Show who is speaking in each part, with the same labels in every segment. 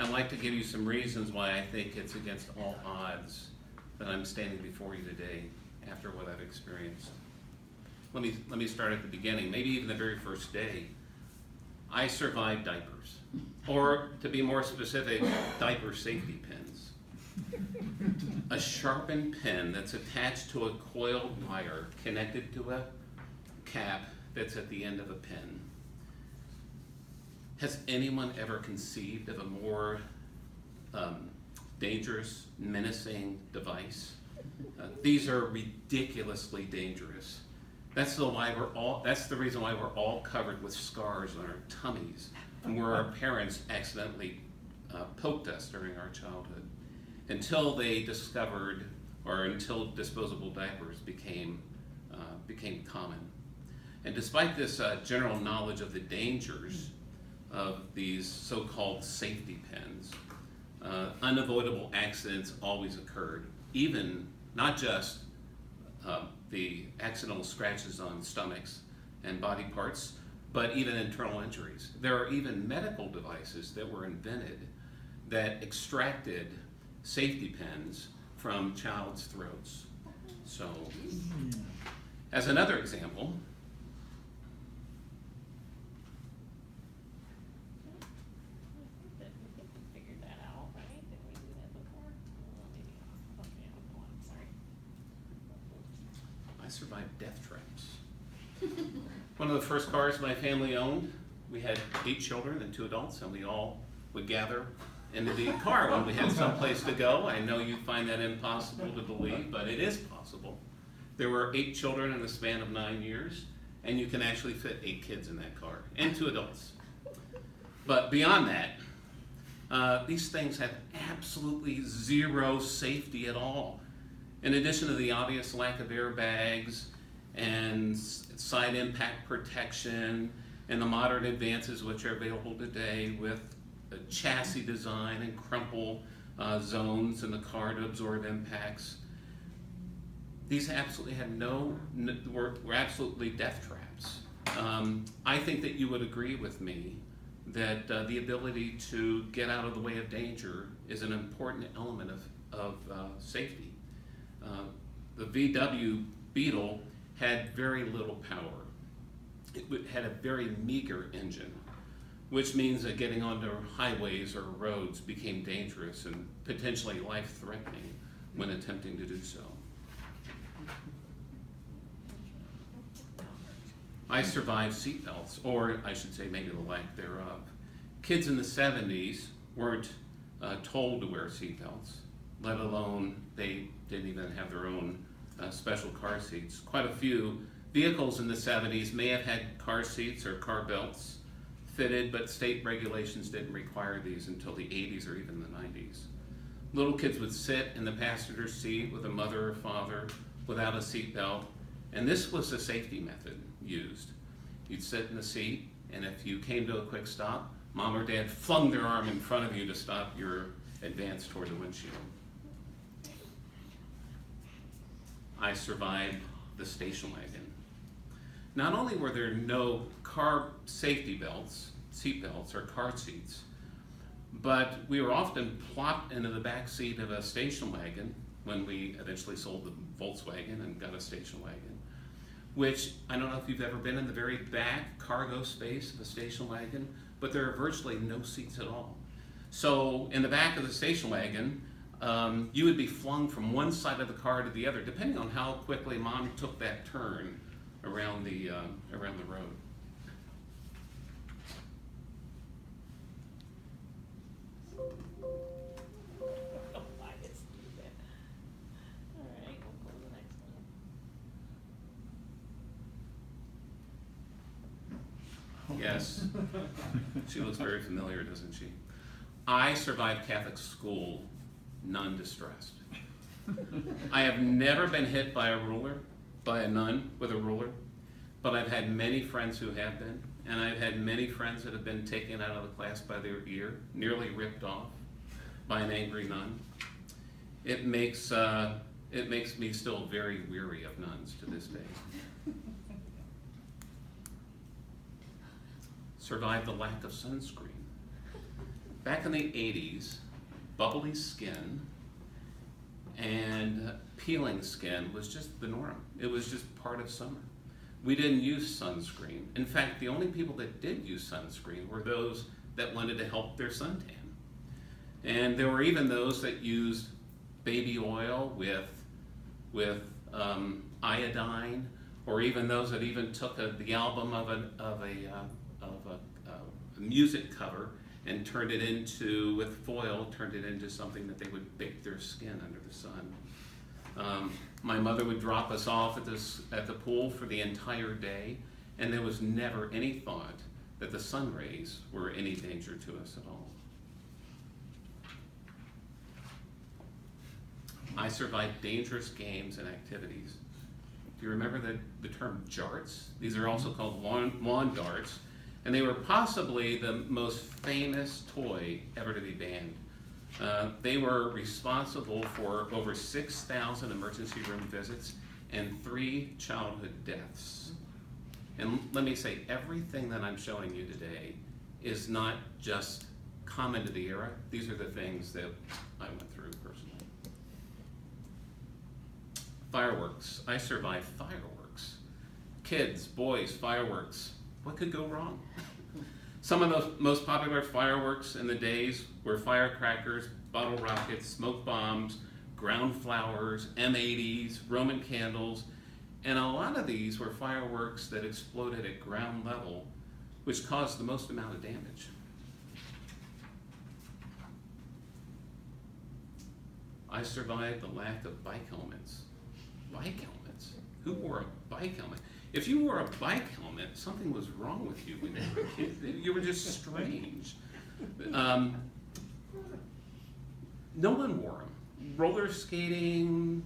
Speaker 1: I'd like to give you some reasons why I think it's against all odds that I'm standing before you today after what I've experienced. Let me start at the beginning, maybe even the very first day. I survived diapers, or to be more specific, diaper safety pins. A sharpened pin that's attached to a coiled wire connected to a cap that's at the end of a pin. Has anyone ever conceived of a more dangerous, menacing device? These are ridiculously dangerous. That's the reason why we're all covered with scars on our tummies from where our parents accidentally poked us during our childhood, until they discovered, or until disposable diapers became common. And despite this general knowledge of the dangers of these so-called safety pins, unavoidable accidents always occurred, even not just the accidental scratches on stomachs and body parts, but even internal injuries. There are even medical devices that were invented that extracted safety pins from child's throats. So, as another example, I survived death traps. One of the first cars my family owned, we had 8 children and 2 adults, and we all would gather into the car when we had someplace to go. I know you find that impossible to believe, but it is possible. There were 8 children in the span of 9 years, and you can actually fit 8 kids in that car, and 2 adults. But beyond that, these things have absolutely zero safety at all. In addition to the obvious lack of airbags and side impact protection and the modern advances which are available today with the chassis design and crumple zones in the car to absorb impacts, these absolutely had were absolutely death traps. I think that you would agree with me that the ability to get out of the way of danger is an important element of safety. The VW Beetle had very little power. It had a very meager engine, which means that getting onto highways or roads became dangerous and potentially life-threatening when attempting to do so. I survived seatbelts, or I should say maybe the lack thereof. Kids in the 70s weren't told to wear seatbelts, let alone they didn't even have their own special car seats. Quite a few vehicles in the 70s may have had car seats or car belts fitted, but state regulations didn't require these until the 80s or even the 90s. Little kids would sit in the passenger seat with a mother or father without a seatbelt, and this was the safety method used. You'd sit in the seat, and if you came to a quick stop, mom or dad flung their arm in front of you to stop your advance toward the windshield. I survived the station wagon. Not only were there no car safety belts, seat belts, or car seats, but we were often plopped into the back seat of a station wagon when we eventually sold the Volkswagen and got a station wagon, which I don't know if you've ever been in the very back cargo space of a station wagon, but there are virtually no seats at all. So in the back of the station wagon, you would be flung from one side of the car to the other, depending on how quickly mom took that turn around the road. Yes, she looks very familiar, doesn't she? I survived Catholic school non-distressed. I have never been hit by a nun with a ruler, but I've had many friends who have been, and I've had many friends that have been taken out of the class by their ear, nearly ripped off by an angry nun. It makes me still very weary of nuns to this day. Survived the lack of sunscreen. Back in the 80s, bubbly skin and peeling skin was just the norm. It was just part of summer. We didn't use sunscreen. In fact, the only people that did use sunscreen were those that wanted to help their suntan. And there were even those that used baby oil with iodine, or even those that even took the album of a music cover and turned it into, with foil, turned it into something that they would bake their skin under the sun. My mother would drop us off at the pool for the entire day, and there was never any thought that the sun rays were any danger to us at all. I survived dangerous games and activities. Do you remember the term jarts? These are also called lawn darts, and they were possibly the most famous toy ever to be banned. They were responsible for over 6,000 emergency room visits and 3 childhood deaths. And let me say, everything that I'm showing you today is not just common to the era. These are the things that I went through personally. Fireworks. I survived fireworks. Kids, boys, fireworks. What could go wrong? Some of the most popular fireworks in the days were firecrackers, bottle rockets, smoke bombs, ground flowers, M80s, Roman candles, and a lot of these were fireworks that exploded at ground level, which caused the most amount of damage. I survived the lack of bike helmets. Bike helmets? Who wore a bike helmet? If you wore a bike helmet, something was wrong with you when you were a kid. You were just strange. No one wore them. Roller skating,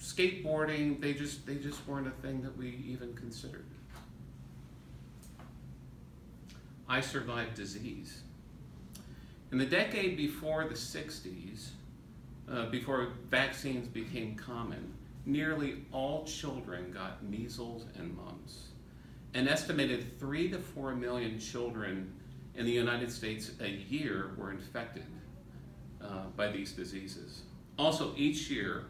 Speaker 1: skateboarding, they just weren't a thing that we even considered. I survived disease. In the decade before the 60s, before vaccines became common, nearly all children got measles and mumps. An estimated 3 to 4 million children in the United States a year were infected by these diseases. Also, each year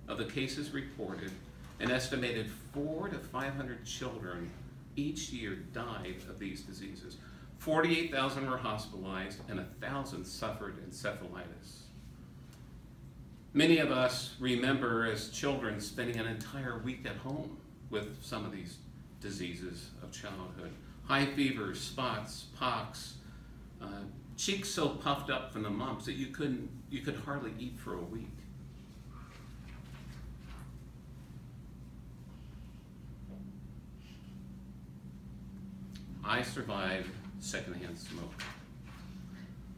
Speaker 1: of the cases reported, an estimated 400 to 500 children each year died of these diseases. 48,000 were hospitalized and 1,000 suffered encephalitis. Many of us remember as children spending an entire week at home with some of these diseases of childhood. High fevers, spots, pox, cheeks so puffed up from the mumps that you could hardly eat for a week. I survived secondhand smoke.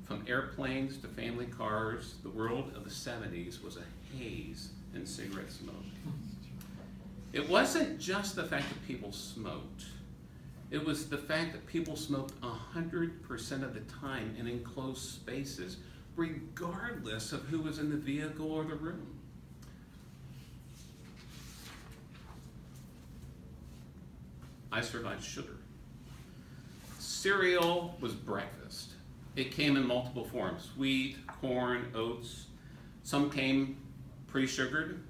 Speaker 1: From airplanes to family cars, the world of the 70s was a haze in cigarette smoke. It wasn't just the fact that people smoked. It was the fact that people smoked 100% of the time in enclosed spaces, regardless of who was in the vehicle or the room. I survived sugar. Cereal was breakfast. It came in multiple forms: wheat, corn, oats. Some came pre-sugared,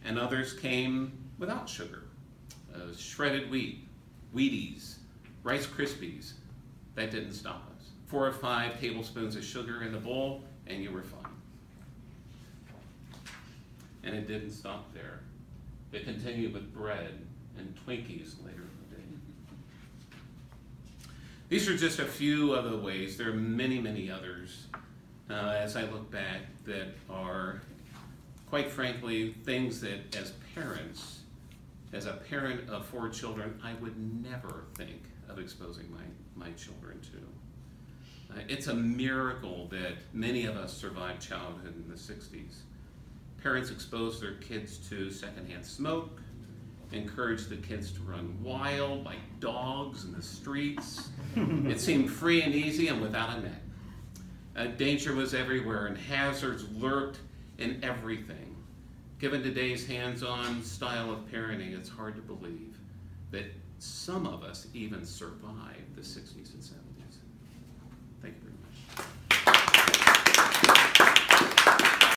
Speaker 1: and others came without sugar. Shredded wheat, Wheaties, Rice Krispies. That didn't stop us. 4 or 5 tablespoons of sugar in the bowl, and you were fine. And it didn't stop there. It continued with bread and Twinkies later in the day. These are just a few of the ways. There are many, many others, as I look back, that are, quite frankly, things that as parents, as a parent of 4 children, I would never think of exposing my children to. It's a miracle that many of us survived childhood in the 60s. Parents exposed their kids to secondhand smoke, encouraged the kids to run wild like dogs in the streets. It seemed free and easy and without a net. Danger was everywhere and hazards lurked in everything. Given today's hands-on style of parenting, it's hard to believe that some of us even survived the 60